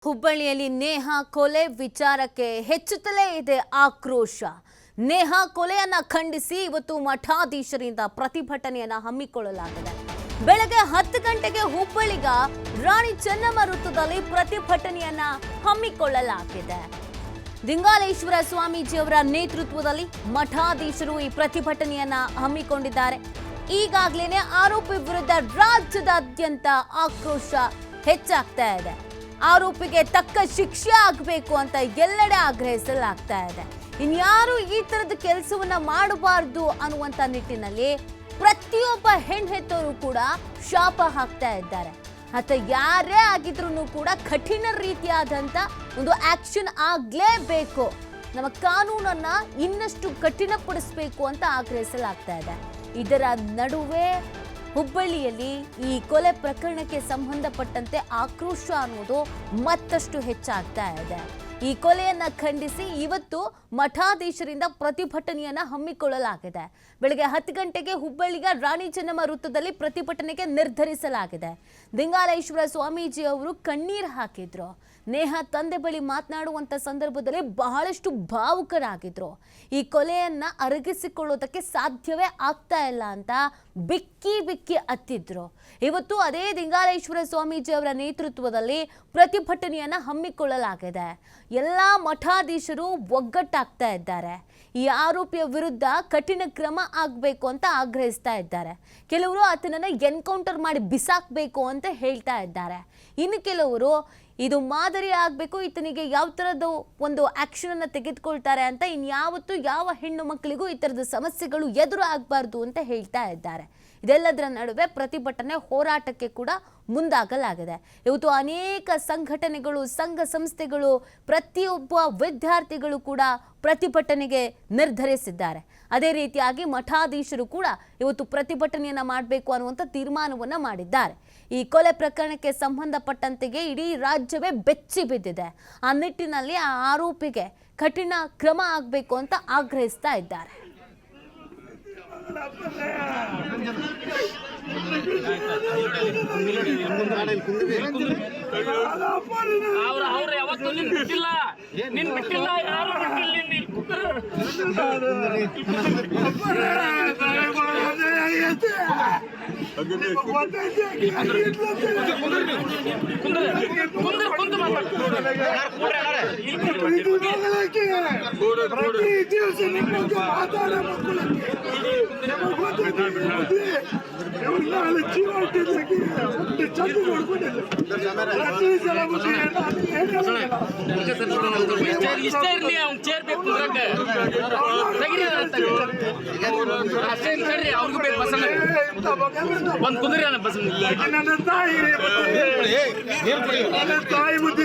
ಹುಬ್ಬಳ್ಳಿಯಲ್ಲಿ ನೇಹಾ ಕೊಲೆ ವಿಚಾರಕ್ಕೆ ಹೆಚ್ಚುತ್ತಲೇ ಇದೆ ಆಕ್ರೋಶ. ನೇಹಾ ಕೊಲೆಯನ್ನ ಖಂಡಿಸಿ ಇವತ್ತು ಮಠಾಧೀಶರಿಂದ ಪ್ರತಿಭಟನೆಯನ್ನ ಹಮ್ಮಿಕೊಳ್ಳಲಾಗಿದೆ. ಬೆಳಗ್ಗೆ 10 ಗಂಟೆಗೆ ಹುಬ್ಬಳ್ಳಿಗ ರಾಣಿ ಚೆನ್ನಮ್ಮ ವೃತ್ತದಲ್ಲಿ ಪ್ರತಿಭಟನೆಯನ್ನ ಹಮ್ಮಿಕೊಳ್ಳಲಾಗಿದೆ. ದಿಂಗಾಲೇಶ್ವರ ಸ್ವಾಮೀಜಿಯವರ ನೇತೃತ್ವದಲ್ಲಿ ಮಠಾಧೀಶರು ಈ ಪ್ರತಿಭಟನೆಯನ್ನ ಹಮ್ಮಿಕೊಂಡಿದ್ದಾರೆ. ಈಗಾಗಲೇ ಆರೋಪಿ ವಿರುದ್ಧ ರಾಜ್ಯದಾದ್ಯಂತ ಆಕ್ರೋಶ ಹೆಚ್ಚಾಗ್ತಾ ಇದೆ. ಆರೋಪಿಗೆ ತಕ್ಕ ಶಿಕ್ಷೆ ಆಗಬೇಕು ಅಂತ ಎಲ್ಲೆಡೆ ಆಗ್ರಹಿಸಲಾಗ್ತಾ ಇದೆ. ಇನ್ಯಾರು ಈ ತರದ ಕೆಲಸವನ್ನ ಮಾಡಬಾರದು ಅನ್ನುವಂತ ನಿಟ್ಟಿನಲ್ಲಿ ಪ್ರತಿಯೊಬ್ಬ ಹೆಣ್ಣೆತ್ತವರು ಕೂಡ ಶಾಪ ಹಾಕ್ತಾ ಇದ್ದಾರೆ. ಅಥವಾ ಯಾರೇ ಆಗಿದ್ರು ಕೂಡ ಕಠಿಣ ರೀತಿಯಾದಂತ ಒಂದು ಆಕ್ಷನ್ ಆಗ್ಲೇಬೇಕು, ನಮ್ಮ ಕಾನೂನನ್ನ ಇನ್ನಷ್ಟು ಕಠಿಣಪಡಿಸಬೇಕು ಅಂತ ಆಗ್ರಹಿಸಲಾಗ್ತಾ ಇದೆ. ಇದರ ನಡುವೆ ಹುಬ್ಬಳ್ಳಿಯಲ್ಲಿ ಈ ಕೊಲೆ ಪ್ರಕರಣಕ್ಕೆ ಸಂಬಂಧಪಟ್ಟಂತೆ ಆಕ್ರೋಶ ಅನ್ನೋದು ಮತ್ತಷ್ಟು ಹೆಚ್ಚಾಗ್ತಾ ಇದೆ. ಈ ಕೊಲೆಯನ್ನ ಖಂಡಿಸಿ ಇವತ್ತು ಮಠಾಧೀಶರಿಂದ ಪ್ರತಿಭಟನೆಯನ್ನ ಹಮ್ಮಿಕೊಳ್ಳಲಾಗಿದೆ. ಬೆಳಗ್ಗೆ 10 ಗಂಟೆಗೆ ಹುಬ್ಬಳ್ಳಿಯ ರಾಣಿ ಚೆನ್ನಮ್ಮ ವೃತ್ತದಲ್ಲಿ ಪ್ರತಿಭಟನೆಗೆ ನಿರ್ಧರಿಸಲಾಗಿದೆ. ದಿಂಗಾಲೇಶ್ವರ ಸ್ವಾಮೀಜಿ ಅವರು ಕಣ್ಣೀರು ಹಾಕಿದ್ರು. ನೇಹಾ ತಂದೆ ಬಳಿ ಮಾತನಾಡುವಂತ ಸಂದರ್ಭದಲ್ಲಿ ಬಹಳಷ್ಟು ಭಾವುಕರಾಗಿದ್ರು. ಈ ಕೊಲೆಯನ್ನ ಅರಗಿಸಿಕೊಳ್ಳೋದಕ್ಕೆ ಸಾಧ್ಯವೇ ಆಗ್ತಾ ಇಲ್ಲ ಅಂತ ಬಿಕ್ಕಿ ಬಿಕ್ಕಿ ಅತ್ತಿದ್ರು. ಇವತ್ತು ಅದೇ ದಿಂಗಾಲೇಶ್ವರ ಸ್ವಾಮೀಜಿ ಅವರ ನೇತೃತ್ವದಲ್ಲಿ ಪ್ರತಿಭಟನೆಯನ್ನ ಹಮ್ಮಿಕೊಳ್ಳಲಾಗಿದೆ. ಎಲ್ಲಾ ಮಠಾಧೀಶರು ಒಗ್ಗಟ್ಟಾಗ್ತಾ ಇದ್ದಾರೆ. ಈ ಆರೋಪಿಯ ವಿರುದ್ಧ ಕಠಿಣ ಕ್ರಮ ಆಗಬೇಕು ಅಂತ ಆಗ್ರಹಿಸ್ತಾ ಇದ್ದಾರೆ. ಕೆಲವರು ಆತನನ್ನ ಎನ್ಕೌಂಟರ್ ಮಾಡಿ ಬಿಸಾಕಬೇಕು ಅಂತ ಹೇಳ್ತಾ ಇದ್ದಾರೆ. ಇನ್ನು ಕೆಲವರು ಇದು ಮಾದರಿ ಆಗಬೇಕು, ಈತನಿಗೆ ಯಾವ ಥರದ ಒಂದು ಆಕ್ಷನ್ ಅನ್ನು ತೆಗೆದುಕೊಳ್ತಾರೆ ಅಂತ ಇನ್ಯಾವತ್ತೂ ಯಾವ ಹೆಣ್ಣು ಮಕ್ಕಳಿಗೂ ಈ ಥರದ ಸಮಸ್ಯೆಗಳು ಎದುರು ಆಗಬಾರ್ದು ಅಂತ ಹೇಳ್ತಾ ಇದ್ದಾರೆ. ಇದೆಲ್ಲದರ ನಡುವೆ ಪ್ರತಿಭಟನೆ ಹೋರಾಟಕ್ಕೆ ಕೂಡ ಮುಂದಾಗಲಾಗಿದೆ. ಇವತ್ತು ಅನೇಕ ಸಂಘಟನೆಗಳು, ಸಂಘ ಸಂಸ್ಥೆಗಳು, ಪ್ರತಿಯೊಬ್ಬ ವಿದ್ಯಾರ್ಥಿಗಳು ಕೂಡ ಪ್ರತಿಭಟನೆಗೆ ನಿರ್ಧರಿಸಿದ್ದಾರೆ. ಅದೇ ರೀತಿಯಾಗಿ ಮಠಾಧೀಶರು ಕೂಡ ಇವತ್ತು ಪ್ರತಿಭಟನೆಯನ್ನ ಮಾಡಬೇಕು ಅನ್ನುವಂಥ ತೀರ್ಮಾನವನ್ನ ಮಾಡಿದ್ದಾರೆ. ಈ ಕೊಲೆ ಪ್ರಕರಣಕ್ಕೆ ಸಂಬಂಧಪಟ್ಟಂತೆಗೆ ಇಡೀ ರಾಜ್ಯವೇ ಬೆಚ್ಚಿ ಬಿದ್ದಿದೆ. ಆ ನಿಟ್ಟಿನಲ್ಲಿ ಆ ಆರೋಪಿಗೆ ಕಠಿಣ ಕ್ರಮ ಆಗಬೇಕು ಅಂತ ಆಗ್ರಹಿಸ್ತಾ ಇದ್ದಾರೆ. ತಾಯಿ ಬುದ್ಧಿ